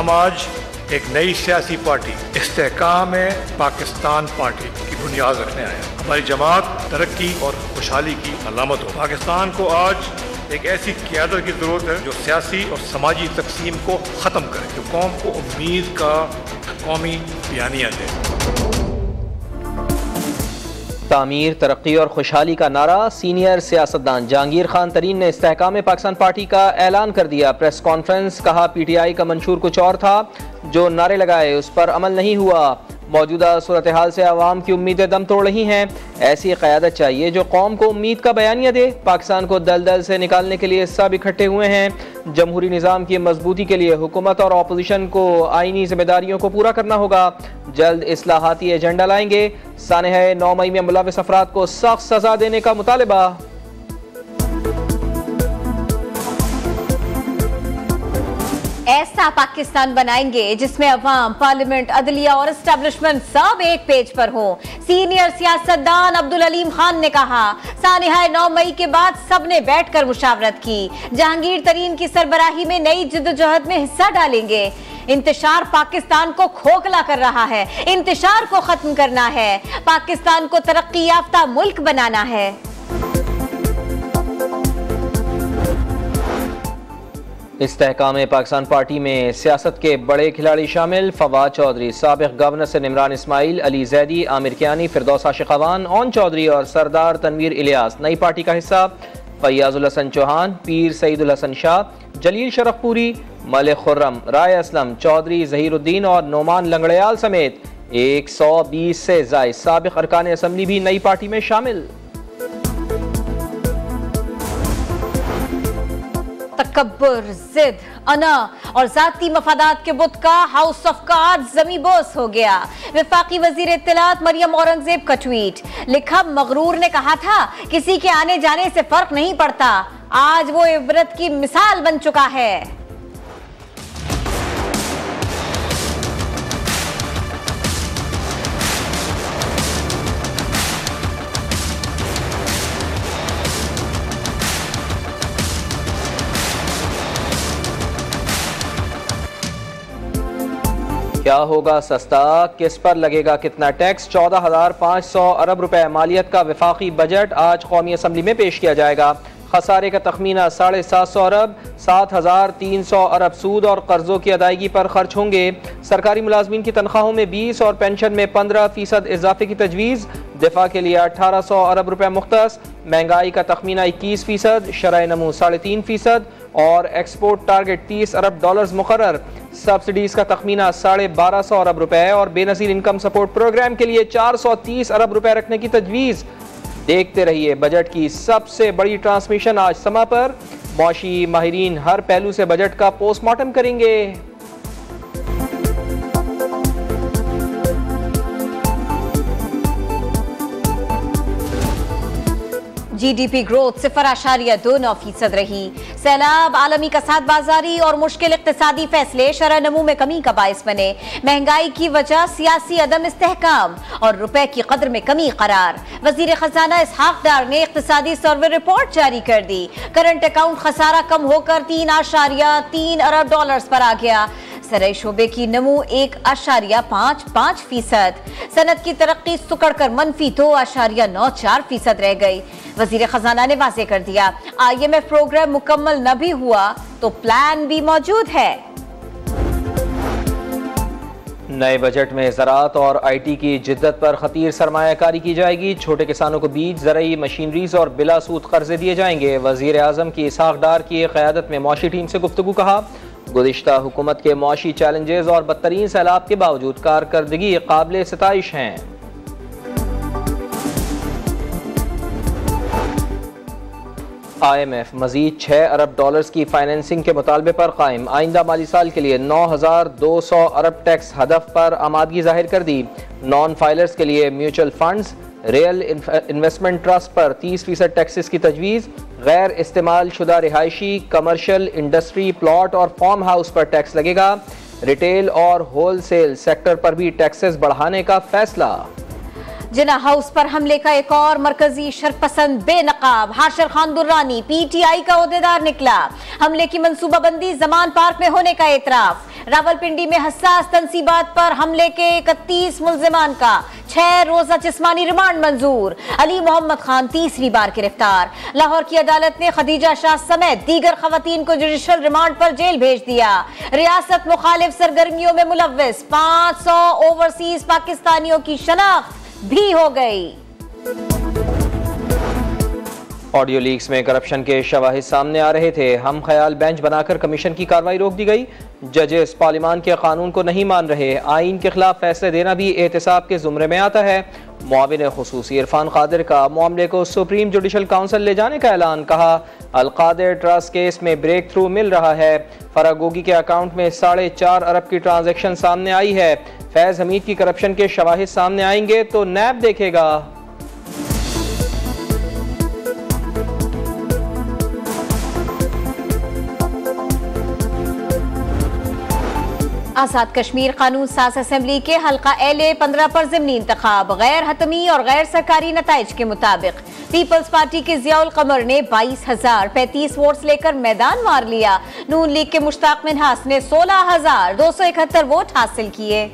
हम आज एक नई सियासी पार्टी इस्तेहकाम पाकिस्तान पार्टी की बुनियाद रखने आए हैं। हमारी जमात तरक्की और खुशहाली की अलामत हो। पाकिस्तान को आज एक ऐसी क़यादत की ज़रूरत है जो सियासी और समाजी तकसीम को ख़त्म करे, जो कौम को उम्मीद का कौमी बयानिया दे। तामीर, तरक्की और खुशहाली का नारा। सीनियर सियासतदान जहांगीर खान तरीन ने इस्तेहकाम पाकिस्तान पार्टी का ऐलान कर दिया। प्रेस कॉन्फ्रेंस, कहा PTI का मंशूर कुछ और था, जो नारे लगाए उस पर अमल नहीं हुआ। मौजूदा सूरत हाल से आवाम की उम्मीदें दम तोड़ रही हैं। ऐसी क़यादत चाहिए जो कौम को उम्मीद का बयानिया दे। पाकिस्तान को दलदल से निकालने के लिए सब इकट्ठे हुए हैं। जमहूरी निज़ाम की मजबूती के लिए हुकूमत और अपोजिशन को आईनी जिम्मेदारियों को पूरा करना होगा। जल्द इस्लाहाती एजेंडा लाएंगे। सानह 9 मई में मुलविस अफराद को सख्त सजा देने का मुतालबा। ऐसा पाकिस्तान बनाएंगे जिसमें अवाम, पार्लियामेंट, अदलिया और एस्टेब्लिशमेंट सब एक पेज पर हो। सीनियर सियासतदान अब्दुल अलीम खान ने कहा, सानिहा 9 मई के बाद सबने बैठकर मुशावरत की। जहांगीर तरीन की सरबराही में नई जिद्दोजहद में हिस्सा डालेंगे। इंतशार पाकिस्तान को खोखला कर रहा है। इंतशार को खत्म करना है। पाकिस्तान को तरक्की याफ्ता मुल्क बनाना है। इस्तेहकाम पाकिस्तान पार्टी में सियासत के बड़े खिलाड़ी शामिल। फवाद चौधरी, साबिक गवर्नर से इमरान इस्माइल, अली जैदी, आमिर कियानी, फिरदौस आशिक़ावान, ओन चौधरी और सरदार तनवीर इलियास नई पार्टी का हिस्सा। फैयाजुल हसन चौहान, पीर सईदुल हसन शाह, जलील शरफपुरी, मलिक खुर्रम, राय असलम, चौधरी जहीरुद्दीन और नोमान लंगड़याल समेत 120 से ज़ायद साबिक अरकान असम्बली भी नई पार्टी में शामिल। तकब्बुर, जिद, अना और जाती मफादात के बुत का हाउस ऑफ कार्ड्स ज़मीबोस हो गया। वफाकी वजीर इत्तलात मरियम औरंगजेब का ट्वीट। लिखा, मगरूर ने कहा था किसी के आने जाने से फर्क नहीं पड़ता। आज वो इबरत की मिसाल बन चुका है। क्या होगा सस्ता, किस पर लगेगा कितना टैक्स? 14,500 अरब रुपए मालियत का वफाकी बजट आज कौमी असम्बली में पेश किया जाएगा। खसारे का तखमीना 750 अरब, 7,300 अरब सूद और कर्जों की अदायगी पर खर्च होंगे। सरकारी मुलाजमीन की तनख्वाहों में 20 और पेंशन में 15% इजाफे की तजवीज़। दिफा के लिए 1800 अरब रुपए मुख्तस। महंगाई का तखमीना 21%, शरह नमू 3.5% और एक्सपोर्ट टारगेट 30 अरब डॉलर्स मुकर्रर। सब्सिडीज का तखमीना 1250 अरब रुपए और बेनजीर इनकम सपोर्ट प्रोग्राम के लिए 430 अरब रुपए रखने की तजवीज़। देखते रहिए बजट की सबसे बड़ी ट्रांसमिशन आज समा पर। मौशी माहिरीन हर पहलू से बजट का पोस्टमार्टम करेंगे। GDP ग्रोथ 0.29% रही। सैलाब, आलमी कसाद बाजारी और मुश्किल इक्तिसादी फैसले शरह नमू में कमी का बायस बने। महंगाई की वजह सियासी अदम इस्तेहकाम और रुपए की कदर में कमी करार। वजीर खजाना इसहाक डार ने इक्तिसादी सर्वे रिपोर्ट जारी कर दी। करंट अकाउंट खसारा कम होकर 3.3 अरब डॉलर्स पर आ गया। सराई शोबे की नमू 1.55%। सनत की तरक्की सुकड़कर मनफी 2.94% रह गई। वजीर खजाना ने वाज़ेह कर दिया, IMF प्रोग्राम मुकम्मल न भी हुआ तो प्लान भी मौजूद है। नए बजट में ज़राअत और IT की जिद्दत पर खतीर सरमायाकारी की जाएगी। छोटे किसानों को बीज, ज़रूरी मशीनरीज और बिला सूद कर्जे दिए जाएंगे। वज़ीर आज़म की इसहाक डार की क़यादत में मौशी टीम से गुफ्तगू। कहा, गुज़िश्ता हुकूमत के मौशी चैलेंजेस और बदतरीन सैलाब के बावजूद कारकर्दगी काबिल सिताइश हैं। IMF मजीद 6 अरब डॉलर्स की फाइनेंसिंग के मुतालबे पर कायम। आइंदा माली साल के लिए 9,200 अरब टैक्स हदफ पर आमादगी जाहिर कर दी। नॉन फाइलर्स के लिए mutual funds, real investment trust पर 30% टैक्सेस की तजवीज़। गैर इस्तेमाल शुदा रिहायशी, कमर्शियल, इंडस्ट्री, प्लॉट और फार्म हाउस पर टैक्स लगेगा। रिटेल और होल सेल सेक्टर पर भी टैक्सेस बढ़ाने का फैसला। जिना हाउस पर हमले का एक और मरकजी शरपसंद बेनकाब हाशिर खान दुर्रानी PTI का ओहदेदार निकला। हमले की मंसूबाबंदी जमान पार्क में होने का एतराफ। रावलपिंडी में हसास तंसीबात पर हमले के 31 मुल्जिमान का 6 रोजा जिस्मानी रिमांड मंजूर। अली मोहम्मद खान तीसरी बार गिरफ्तार। लाहौर की अदालत ने खदीजा शाह समेत दीगर खवातीन को जुडिशल रिमांड पर जेल भेज दिया। रियासत मुखालिफ सरगर्मियों में मुलव्वस 500 ओवरसीज पाकिस्तानियों की शनाख्त भी हो गई। ऑडियो लीक्स में करप्शन के शवाहिद सामने आ रहे थे। हम ख्याल बेंच बनाकर कमीशन की कार्रवाई रोक दी गई। जजेस पार्लिमान के कानून को नहीं मान रहे। आइन के खिलाफ फैसले देना भी एहतसाब के जुमरे में आता है। मुआविन खुसूसी इरफान कादिर का मामले को सुप्रीम जुडिशल काउंसिल ले जाने का ऐलान। कहा अल कादिर ट्रस्ट केस में ब्रेक थ्रू मिल रहा है। फरागोगी के अकाउंट में 4.5 अरब की ट्रांजैक्शन सामने आई है। फैज हमीद की करप्शन के शवाहिद सामने आएंगे तो नैब देखेगा। आजाद कश्मीर कानून साज असेंबली के हल्का LA 15 पर ज़िमनी इंतखाब गैर हतमी और गैर सरकारी नताइज के मुताबिक पीपल्स पार्टी के जियाउल कमर ने 22,035 वोट्स लेकर मैदान मार लिया। नून लीग के मुश्ताक मिन्हास ने 16,271 वोट हासिल किए।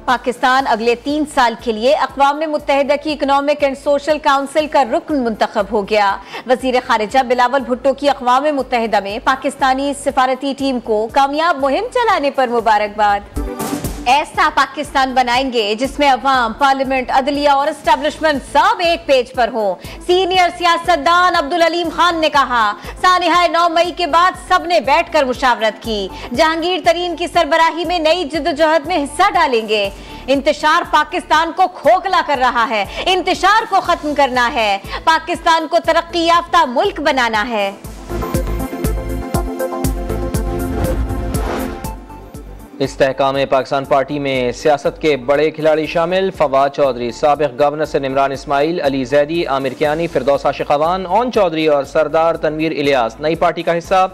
पाकिस्तान अगले 3 साल के लिए अक़वाम मुत्तहिदा की इकनॉमिक एंड सोशल काउंसिल का रुकन मुंतखब हो गया। वज़ीर खारिजा बिलावल भुट्टो की अक़वाम मुत्तहिदा में पाकिस्तानी सिफारती टीम को कामयाब मुहिम चलाने पर मुबारकबाद। ऐसा पाकिस्तान बनाएंगे जिसमें अवाम, पार्लियामेंट, अदलिया और एस्टेब्लिशमेंट सब एक पेज पर हों। सीनियर सियासतदान अब्दुल अलीम खान ने कहा सानिहाय 9 मई के बाद सबने बैठकर मुशावरत की। जहांगीर तरीन की सरबराही में नई जिद्दोजहद में हिस्सा डालेंगे। इंतशार पाकिस्तान को खोखला कर रहा है। इंतशार को खत्म करना है। पाकिस्तान को तरक्की याफ्ता मुल्क बनाना है। इस्तेहकाम पाकिस्तान पार्टी में सियासत के बड़े खिलाड़ी शामिल। फवाद चौधरी, साबिक गवर्नर से इमरान इस्माइल, अली जैदी, आमिर कियानी, फिरदौस आशिक अवान, ओन चौधरी और सरदार तनवीर इलियास नई पार्टी का हिस्सा।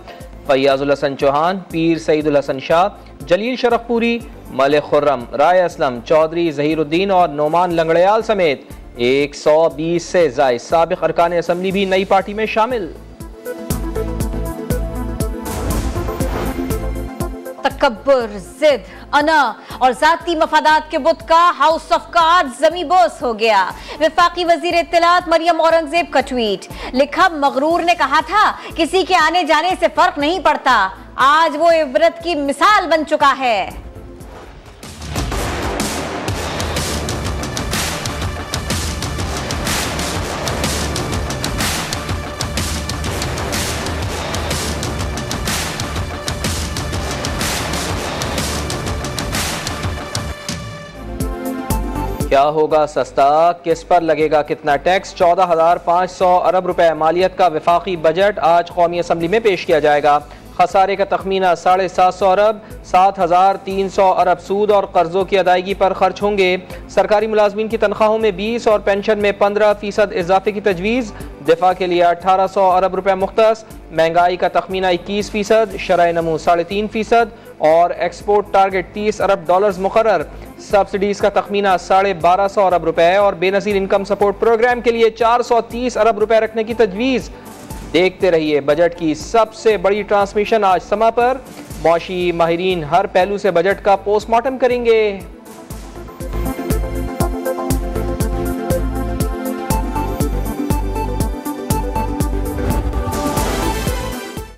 फैयाजुल हसन चौहान, पीर सईदुल हसन शाह, जलील शरफपुरी, मलिक खुर्रम, राय असलम, चौधरी जहीरुद्दीन और नोमान लंगड़याल समेत 120 से ज़ायद साबिक अरकान असम्बली भी नई पार्टी में शामिल। तकब्बुर, जिद, अना और जाती मफादात के बुत का हाउस ऑफ कार्ड्स जमी बोस हो गया। वफाकी वजीर इत्तलात मरियम औरंगजेब का ट्वीट। लिखा मगरूर ने कहा था किसी के आने जाने से फर्क नहीं पड़ता। आज वो इबरत की मिसाल बन चुका है। क्या होगा सस्ता, किस पर लगेगा कितना टैक्स, 14,500 अरब रुपए मालियत का वफाकी बजट आज कौमी असम्बली में पेश किया जाएगा। खसारे का तखमीना 750 अरब, 7,300 अरब सूद और कर्जों की अदायगी पर खर्च होंगे। सरकारी मुलाजमीन की तनख्वाहों में 20 और पेंशन में 15% इजाफे की तजवीज़। दिफा के लिए 1800 अरब रुपए मुख्तस। महंगाई का तखमीना 21%, शरह नमू 3.5% और एक्सपोर्ट टारगेट 30 अरब डॉलर्स मुकर्रर। सब्सिडीज का तखमीना 1250 अरब रुपए और बेनजीर इनकम सपोर्ट प्रोग्राम के लिए 430 अरब रुपए रखने की तजवीज़। देखते रहिए बजट की सबसे बड़ी ट्रांसमिशन आज समा पर। मौशी माहिरीन हर पहलू से बजट का पोस्टमार्टम करेंगे।